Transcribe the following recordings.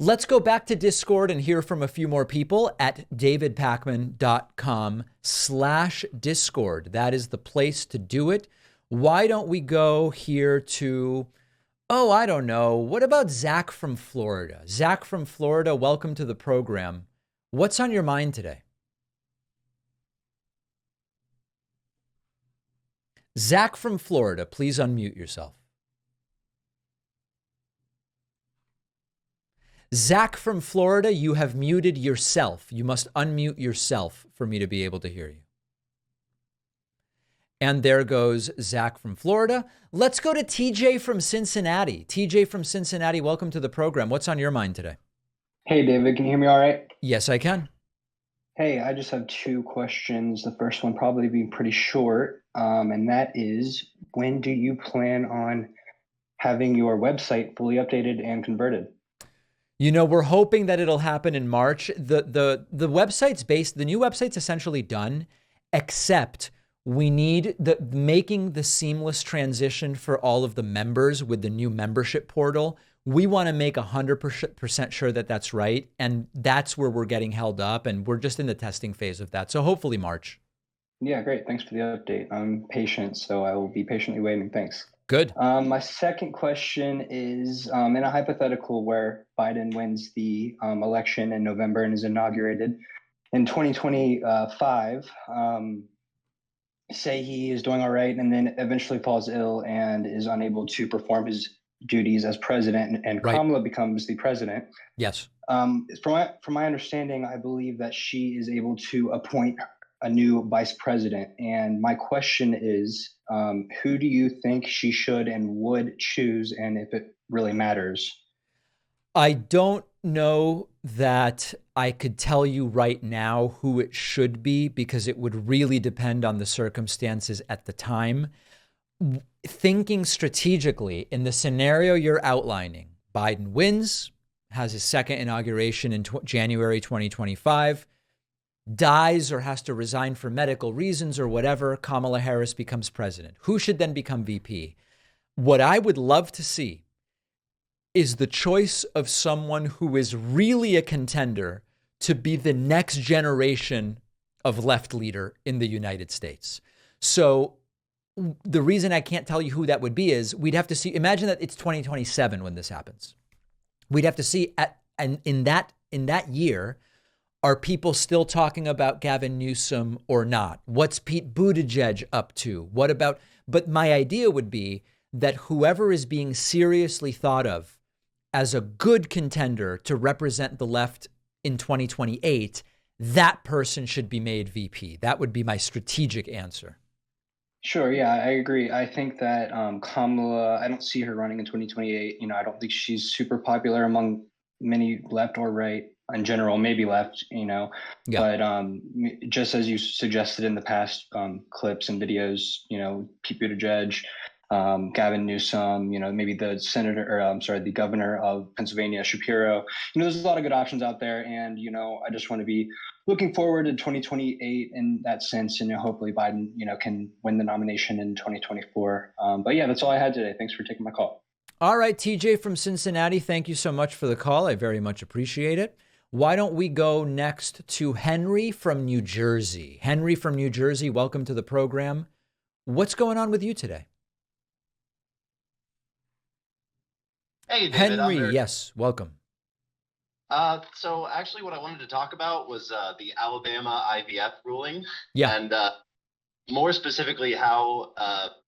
Let's go back to Discord and hear from a few more people at davidpakman.com/Discord. That is the place to do it. Why don't we go here to, oh, I don't know. What about Zach from Florida? Zach from Florida, welcome to the program. What's on your mind today? Zach from Florida, please unmute yourself. Zach from Florida, you have muted yourself. You must unmute yourself for me to be able to hear you. And there goes Zach from Florida. Let's go to TJ from Cincinnati. TJ from Cincinnati, welcome to the program. What's on your mind today? Hey, David, can you hear me all right? Yes, I can. Hey, I just have two questions. The first one probably being pretty short, and that is, when do you plan on having your website fully updated and converted? You know, we're hoping that it'll happen in March. The website's the new website's essentially done, except we need making the seamless transition for all of the members with the new membership portal. We want to make 100% sure that that's right. And that's where we're getting held up. And we're just in the testing phase of that. So hopefully March. Yeah, great. Thanks for the update. I'm patient, so I will be patiently waiting. Thanks. Good. My second question is, in a hypothetical where Biden wins the election in November and is inaugurated in 2025, say he is doing all right and then eventually falls ill and is unable to perform his duties as president, and Right. Kamala becomes the president. Yes. From my understanding, I believe that she is able to appoint a new vice president. And my question is, who do you think she should and would choose, and if it really matters? I don't know that I could tell you right now who it should be, because it would really depend on the circumstances at the time. Thinking strategically, in the scenario you're outlining, Biden wins, has his second inauguration in January 2025, dies or has to resign for medical reasons or whatever, Kamala Harris becomes president. Who should then become VP? What I would love to see is the choice of someone who is really a contender to be the next generation of left leader in the United States. So the reason I can't tell you who that would be is we'd have to see, imagine that it's 2027 when this happens. We'd have to see in that year, are people still talking about Gavin Newsom or not? What's Pete Buttigieg up to? But my idea would be that whoever is being seriously thought of as a good contender to represent the left in 2028, that person should be made VP. That would be my strategic answer. Sure. Yeah, I agree. I think that Kamala, I don't see her running in 2028. I don't think she's super popular among many left or right in general, maybe left, Yeah. But just as you suggested in the past clips and videos, Pete Buttigieg, Gavin Newsom, maybe the governor of Pennsylvania, Shapiro. There's a lot of good options out there, and I just want to be looking forward to 2028 in that sense, and hopefully Biden, can win the nomination in 2024. But yeah, that's all I had today. Thanks for taking my call. All right, TJ from Cincinnati, thank you so much for the call. I very much appreciate it. Why don't we go next to Henry from New Jersey? Henry from New Jersey, welcome to the program. What's going on with you today? Hey, David. Henry, yes, welcome. So actually what I wanted to talk about was the Alabama IVF ruling. Yeah. And more specifically how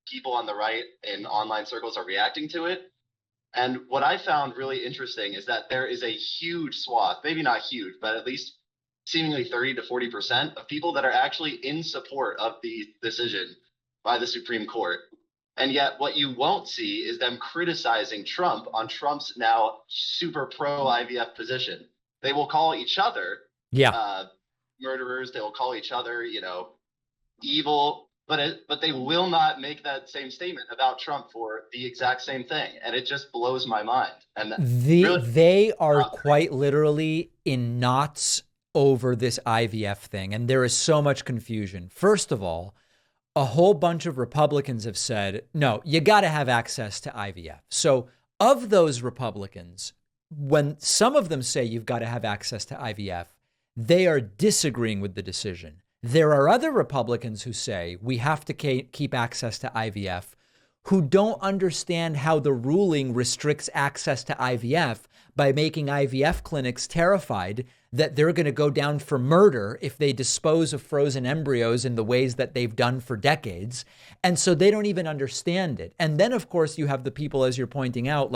people on the right in online circles are reacting to it. And what I found really interesting is that there is a huge swath, maybe not huge, but at least seemingly 30 to 40% of people that are actually in support of the decision by the Supreme Court. And yet what you won't see is them criticizing Trump on Trump's now super pro IVF position. They will call each other murderers. They will call each other, evil, but they will not make that same statement about Trump for the exact same thing. And it just blows my mind. And they are quite literally in knots over this IVF thing. And there is so much confusion. First of all, a whole bunch of Republicans have said, no, you got to have access to IVF. So of those Republicans, when some of them say you've got to have access to IVF, they are disagreeing with the decision. There are other Republicans who say we have to keep access to IVF, who don't understand how the ruling restricts access to IVF by making IVF clinics terrified that they're going to go down for murder if they dispose of frozen embryos in the ways that they've done for decades. And so they don't even understand it. And then, of course, you have the people, as you're pointing out,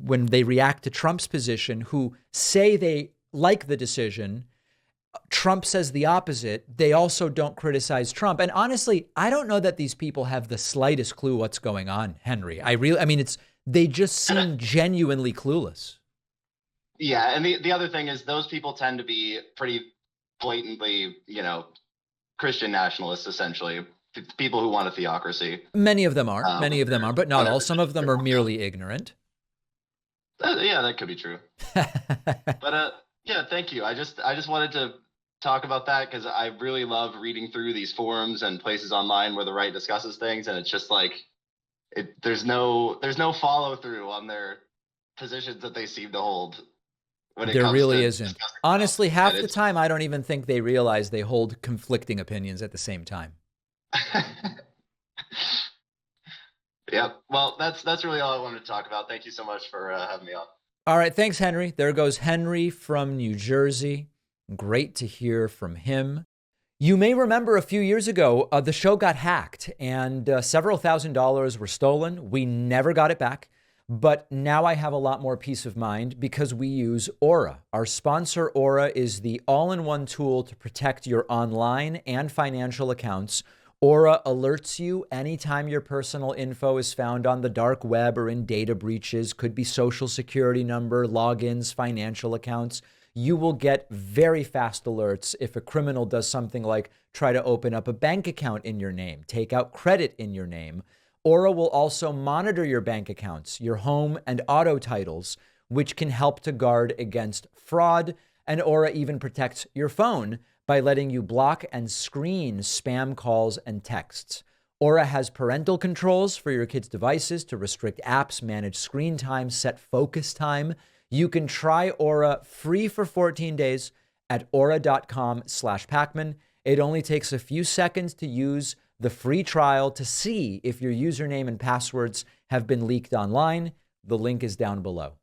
when they react to Trump's position, who say they like the decision. Trump says the opposite. They also don't criticize Trump. And honestly, I don't know that these people have the slightest clue what's going on, Henry. They just seem genuinely clueless. Yeah. And the other thing is those people tend to be pretty blatantly, Christian nationalists, essentially. People who want a theocracy. Many of them are, but not all. Some of them are merely ignorant. Yeah, that could be true. But yeah, thank you. I just wanted to talk about that because I really love reading through these forums and places online where the right discusses things, and it's just like there's no follow through on their positions that they seem to hold. There really isn't. Honestly, half the time I don't even think they realize they hold conflicting opinions at the same time. Yep. Well, that's really all I wanted to talk about. Thank you so much for having me on. All right. Thanks, Henry. There goes Henry from New Jersey. Great to hear from him. You may remember a few years ago, the show got hacked and several $1,000s were stolen. We never got it back. But now I have a lot more peace of mind because we use Aura. Our sponsor, Aura, is the all-in-one tool to protect your online and financial accounts. Aura alerts you anytime your personal info is found on the dark web or in data breaches, could be social security number, logins, financial accounts. You will get very fast alerts if a criminal does something like try to open up a bank account in your name, take out credit in your name. Aura will also monitor your bank accounts, your home and auto titles, which can help to guard against fraud. And Aura even protects your phone by letting you block and screen spam calls and texts. Aura has parental controls for your kids' devices to restrict apps, manage screen time, set focus time. You can try Aura free for 14 days at aura.com/Pacman. It only takes a few seconds to use the free trial to see if your username and passwords have been leaked online. The link is down below.